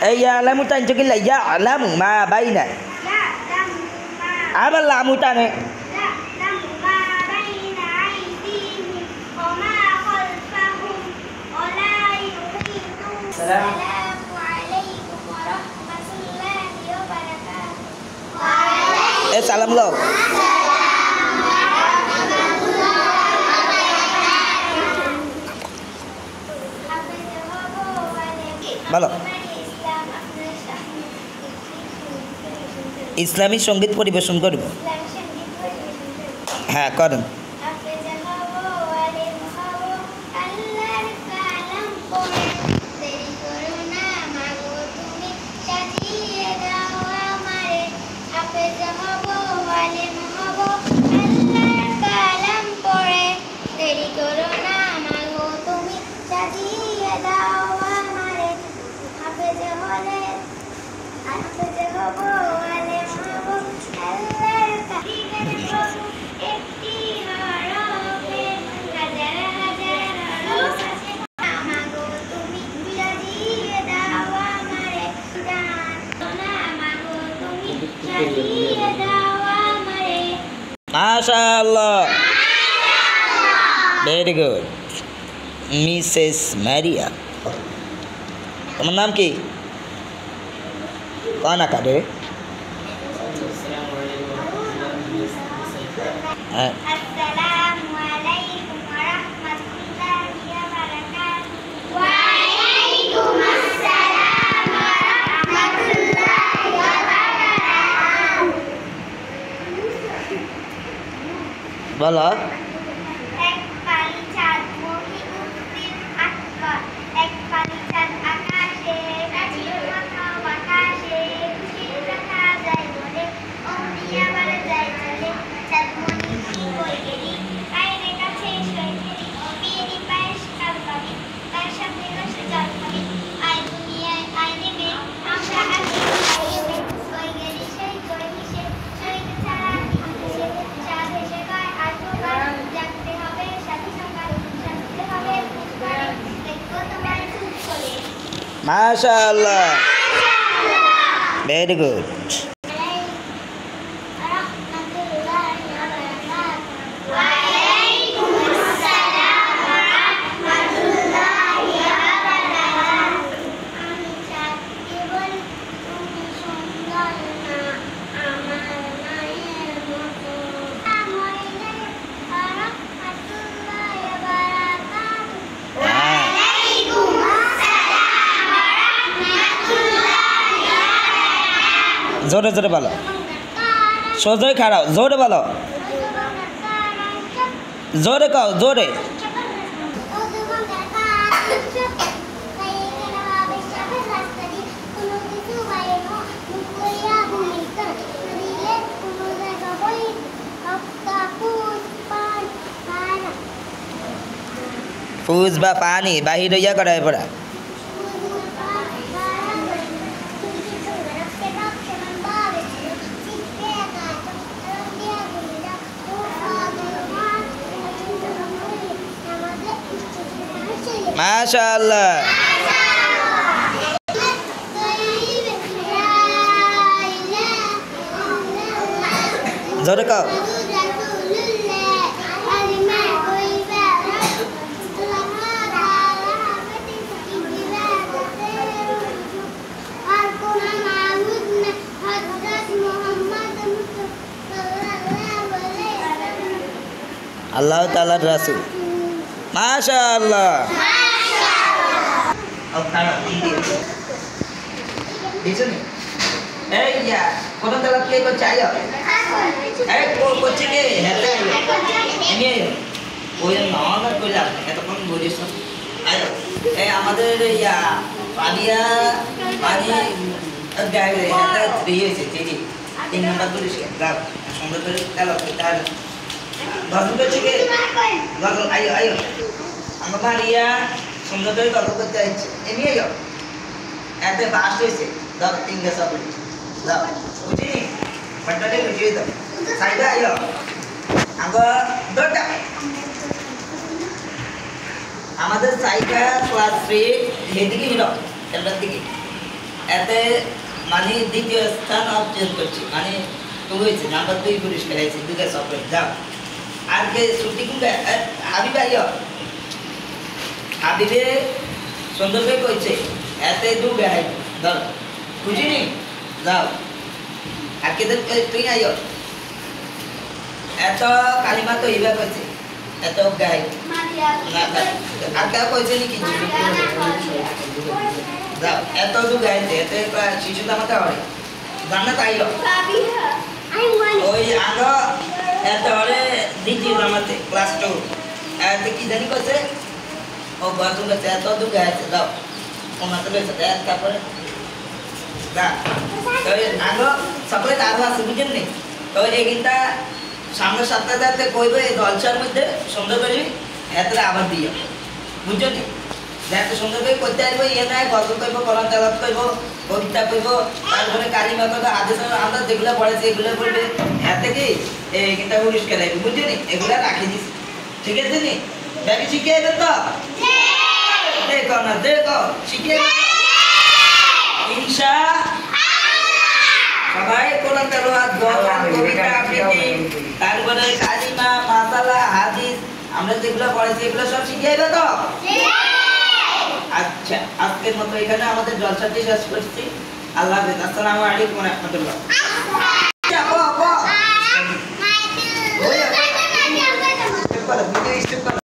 يعلم تنجك لا يعلم ما بين apa lamutannya Assalamualaikum warahmatullahi wabarakatuh. salam lo বলো ইসলামী সঙ্গীত পরিবেশন করব হ্যাঁ করেন Masyaallah. Very good. Mrs. Maria. তোমার নাম কি? কোন আকারে? Assalamualaikum warahmatullahi wabarakatuh. Waalaikumsalam warahmatullahi wabarakatuh. বলো এক পালি চাঁদ মহি উত্তীর আকবর এক পালি চাঁদ আকাশে কাছির মাথা আকাশে খুশির কথা যায় বলে অমনি আবার যায় চলে চাঁদ মহি কই গেলি কায়রে কাছে সই গেলি বিয়েরি পায়েস কাল পাবি তার সাথে রসে জল খাবি আয় দুনিয়ায় আয় নেবে আমরা আছি খাইবে কই গেলি সেই কই মিশে সইতে ছাড়া কি কিসে চাঁদ এসে গায় জানতে হবে সাথী সকাল জানতে হবে দেখো তোমার চুপ করে মাশাআল্লাহ ভেরি গুড জোরে জোরে বলো সোজা খাড়াও জোরে বলো জোরে কও জোরে ফুজ বা পানি বাহির হইয়া করায় পড়া মাশাআল্লাহ জোরে কও আল্লাহ তাআলার রাসূল মাশাআল্লাহ কোন জায়গা কে করছে আইও করছে কে এমনি ওই নগর কইলাম এতক্ষণ বলিস আইও আমাদের পানিয়া পানি হয়েছে চিঠি 3 নম্বর পুলিশ সুন্দর করে তাহলে গল্প করছে কে গল্প আইও আইও আমার মারিয়া সুন্দর করে গল্প করতে আসছে এমনি আইও এত ফাস্ট হয়েছে 3 গ্লাস আপনি দাও বুঝিনি বাটারে বুঝিয়ে দাও সাইডে আইও আগে দরটা আমাদের সাইডা ক্লাস 3 এদিকে হিরো এটার দিকে এতে মানে দ্বিতীয় স্থান অর্জন করছি মানে তুমি হয়েছে নাম্বার 2 পুরস্কার হয়েছে দুটো সফল যাও আর কে শুটিং হাবিব আইও হাবিবে সুন্দর করে কইছে এতে দু গায় ধর বুঝিনি যাও আর কে তুই আইও এত কালিমা তো ইবা কইছে এত গায় না আর কে কইছে নি কিছু যাও এত দু গাইতে এতে শিশু দামাতে হয় জান্নাত আইও ওই আলো এত হলে দ্বিতীয় নামাতে ক্লাস 2 এতে কি জানি কইছে ও বাথরুম এতে এত দু গাইতে দাও ওনাতে লইছে তারপরে যা তো আলো সকলে আরো আছে বুঝেন নি তো এইটা সামনে সপ্তাহতে কইবে এই দলছার মধ্যে সুন্দর করে এতটা আবার দিও বুঝছো নি এত সুন্দর করে করতে আসবো ইয়ে নাই গল্প কইব কোরআন তেলাওয়াত কইব কবিতা কইব তারপরে কালিমা কইব আদেশ আমরা যেগুলো পড়েছি এগুলো বলবে এতে কি এই কিতাব পুরস্কার আইবে বুঝছো নি এগুলো রাখি দিছি ঠিক আছে নি ব্যাপী শিখিয়ে দেন তো দেখো না দেখো শিখিয়ে ইনশা সবাই কোরআন তেলাওয়াত গান কবিতা আবৃত্তি তারপরে কালিমা মাসালা হাদিস আমরা যেগুলো পড়েছি এগুলো সব শিখিয়ে দেব তো আচ্ছা আজকের মতো এখানে আমাদের জলসাটি শেষ করছি আল্লাহ হাফেজ আসসালামু আলাইকুম ওয়া রাহমাতুল্লাহ